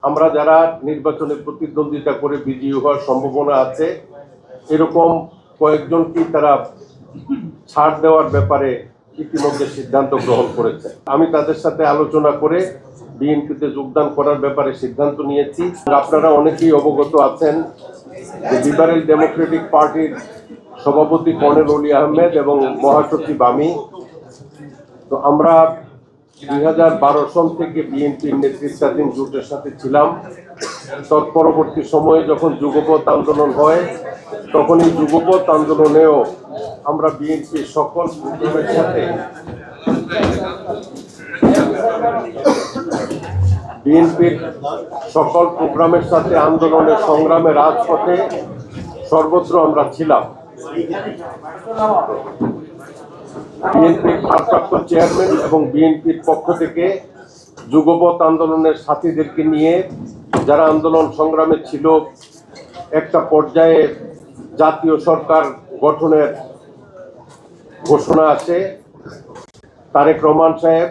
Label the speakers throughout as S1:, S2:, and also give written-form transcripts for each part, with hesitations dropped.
S1: আমরা যারা নির্বাচনে প্রতিদ্বন্দ্বিতা করে বিজয়ী হওয়ার সম্ভাবনা আছে এরকম কয়েকজনকে তারা ছাড় দেওয়ার ব্যাপারে ইতিমধ্যে সিদ্ধান্ত গ্রহণ করেছে। আমি তাদের সাথে আলোচনা করে বিএনপিতে যোগদান করার ব্যাপারে সিদ্ধান্ত নিয়েছি। আপনারা অনেকেই অবগত আছেন যে লিবারেল ডেমোক্রেটিক পার্টির সভাপতি কর্নেল অলি আহমেদ এবং মহাসচিব আমি, তো আমরা 2012 সন থেকে বিএনপির নেতৃত্বাধীন জোটের সাথে ছিলাম। তৎপরবর্তী সময়ে যখন যুগপৎ আন্দোলন হয় তখন এই যুগপৎ আন্দোলনেও আমরা বিএনপির সকল প্রোগ্রামের সাথে আন্দোলনের সংগ্রামে রাজপথে সর্বত্র আমরা ছিলাম। বিএনপির ভারপ্রাপ্ত চেয়ারম্যান এবং বিএনপির পক্ষ থেকে যুগপৎ আন্দোলনের সাথীদেরকে নিয়ে যারা আন্দোলন সংগ্রামে ছিল, একটা পর্যায়ে জাতীয় সরকার গঠনের ঘোষণা আসে। তারেক রহমান সাহেব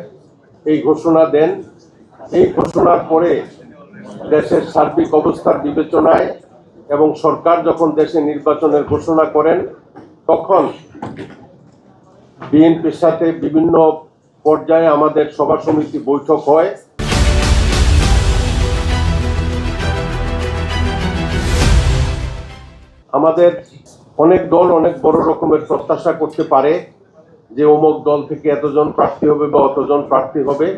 S1: এই ঘোষণা দেন। এই ঘোষণার পরে দেশের সার্বিক অবস্থার বিবেচনায় এবং সরকার যখন দেশে নির্বাচনের ঘোষণা করেন তখন বিএনপির সাথে বিভিন্ন পর্যায়ে আমাদের সভা সমিতি বৈঠক হয়। আমাদের অনেক দল অনেক বড় রকমের প্রত্যাশা করতে পারে যে অমুক দল থেকে এতজন প্রার্থী হবে বা অতজন প্রার্থী হবে।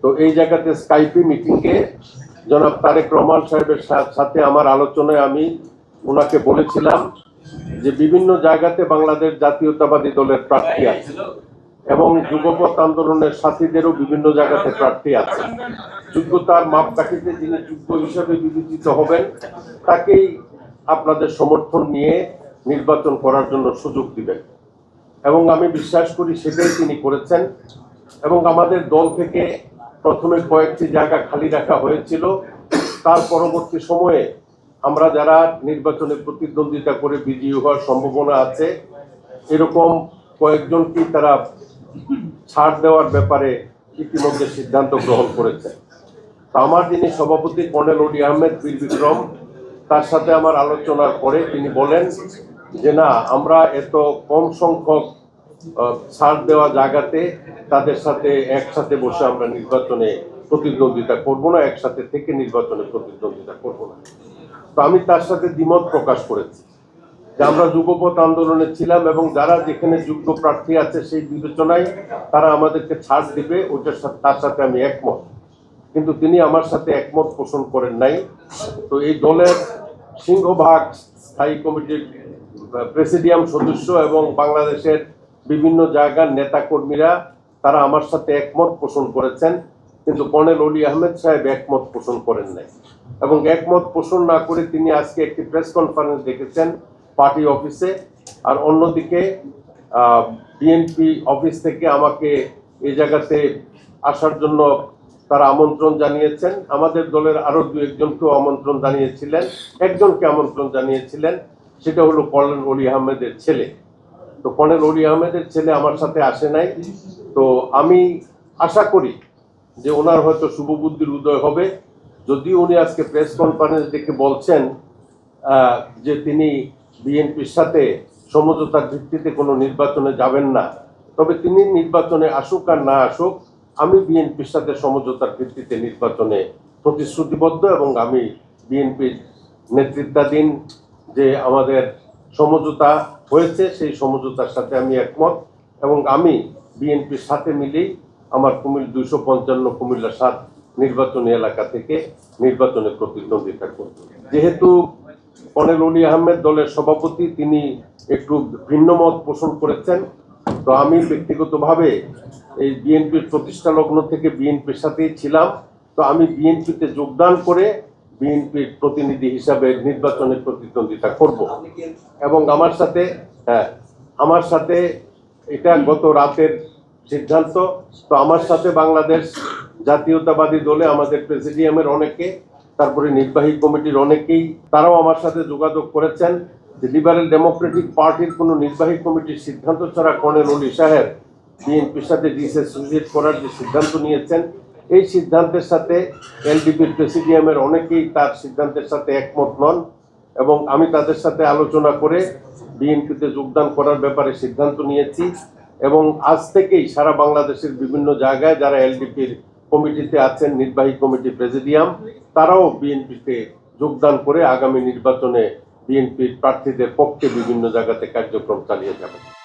S1: তো এই জায়গাতে স্কাইপি মিটিংয়ে জনাব তারেক রহমান সাহেবের সাথে আমার আলোচনায় আমি ওনাকে বলেছিলাম যে বিভিন্ন জায়গাতে বাংলাদেশ জাতীয়তাবাদী দলের প্রার্থী আছে এবং যুগপৎ আন্দোলনের সাথীদেরও বিভিন্ন জায়গাতে প্রার্থী আছে। যোগ্যতার মাপকাঠিতে যিনি যোগ্য হিসেবে বিবেচিত হবেন তাকেই আপনাদের সমর্থন নিয়ে নির্বাচন করার জন্য সুযোগ দিবেন এবং আমি বিশ্বাস করি সেটাই তিনি করেছেন। এবং আমাদের দল থেকে প্রথমে কয়েকটি জায়গা খালি রাখা হয়েছিল। তার পরবর্তী সময়ে আমরা যারা নির্বাচনে প্রতিদ্বন্দ্বিতা করে বিজয়ী হওয়ার সম্ভাবনা আছে এরকম কয়েকজনকে তারা ছাড় দেওয়ার ব্যাপারে ইতিমধ্যে সিদ্ধান্ত গ্রহণ করেছে। তো আমার যিনি সভাপতি কর্নেল অলি আহমেদ বীর বিক্রম, তার সাথে আমার আলোচনার পরে তিনি বলেন যে না, আমরা এত কম সংখ্যক ছাড় দেওয়া জায়গাতে তাদের সাথে একসাথে বসে আমরা নির্বাচনে প্রতিদ্বন্দ্বিতা করব না, একসাথে থেকে নির্বাচনে প্রতিদ্বন্দ্বিতা করব না। তো আমি তার সাথে দ্বিমত প্রকাশ করেছি যে আমরা যুগপৎ আন্দোলনে ছিলাম এবং যারা যেখানে যোগ্য প্রার্থী আছে সেই বিবেচনায় তারা আমাদেরকে ছাড় দিবে, ওটার সাথে তার সাথে আমি একমত। কিন্তু তিনি আমার সাথে একমত পোষণ করেন নাই। তো এই দলের সিংহভাগ স্থায়ী কমিটির প্রেসিডিয়াম সদস্য এবং বাংলাদেশের বিভিন্ন জায়গার নেতাকর্মীরা তারা আমার সাথে একমত পোষণ করেছেন, কিন্তু কর্নেল অলি আহমেদ সাহেব একমত পোষণ করেন নাই। এবং একমত পোষণ না করে তিনি আজকে একটি প্রেস কনফারেন্স ডেকেছেন পার্টি অফিসে। আর অন্যদিকে বিএনপি অফিস থেকে আমাকে এই জায়গাতে আসার জন্য তারা আমন্ত্রণ জানিয়েছেন। আমাদের দলের আরো দু একজনকেও আমন্ত্রণ জানিয়েছিলেন। একজনকে আমন্ত্রণ জানিয়েছিলেন, সেটা হলো কর্নেল অলি আহমেদের ছেলে। তো কর্নেল অলি আহমেদের ছেলে আমার সাথে আসে নাই। তো আমি আশা করি যে ওনার হয়তো শুভবুদ্ধির উদয় হবে। যদিও উনি আজকে প্রেস কনফারেন্স ডেকে বলছেন যে তিনি বিএনপির সাথে সমঝোতার ভিত্তিতে কোনো নির্বাচনে যাবেন না, তবে তিনি নির্বাচনে আসুক আর না আসুক আমি বিএনপির সাথে সমঝোতার ভিত্তিতে নির্বাচনে প্রতিশ্রুতিবদ্ধ এবং আমি বিএনপির নেতৃত্বাধীন যে আমাদের সমঝোতা হয়েছে সেই সমঝোতার সাথে আমি একমত এবং আমি বিএনপির সাথে মিলেই আমার 255 কুমিল্লা 7 নির্বাচনী এলাকা থেকে নির্বাচনে প্রতিদ্বন্দ্বিতা করব। যেহেতু কর্নেল অলি আহমেদ দলের সভাপতি, তিনি একটু ভিন্ন মত পোষণ করেছেন। তো আমি ব্যক্তিগতভাবে এই বিএনপির প্রতিষ্ঠা লগ্ন থেকে বিএনপির সাথেই ছিলাম। তো আমি বিএনপিতে যোগদান করে বিএনপির প্রতিনিধি হিসাবে নির্বাচনে প্রতিদ্বন্দ্বিতা করব এবং আমার সাথে এটা গত রাতের সিদ্ধান্ত। তো আমার সাথে বাংলাদেশ জাতীয়তাবাদী দলে আমাদের প্রেসিডিয়ামের অনেকে, তারপরে নির্বাহী কমিটির অনেকেই তারাও আমার সাথে যোগাযোগ করেছেন যে লিবারেল ডেমোক্রেটিক পার্টির কোনো নির্বাহী কমিটির সিদ্ধান্ত ছাড়া কর্নেল অলি সাহেব বিএনপির সাথে ডিসোসিয়েট করার যে সিদ্ধান্ত নিয়েছেন এই সিদ্ধান্তের সাথে এলডিপির প্রেসিডিয়ামের অনেকেই তার সিদ্ধান্তের সাথে একমত নন এবং আমি তাদের সাথে আলোচনা করে বিএনপিতে যোগদান করার ব্যাপারে সিদ্ধান্ত নিয়েছি এবং আজ থেকেই সারা বাংলাদেশের বিভিন্ন জায়গায় যারা এলডিপির কমিটিতে আছেন, নির্বাহী কমিটি, প্রেসিডিয়াম, তারাও বিএনপিতে যোগদান করে আগামী নির্বাচনে বিএনপির প্রার্থীদের পক্ষে বিভিন্ন জায়গাতে কার্যক্রম চালিয়ে যাবেন।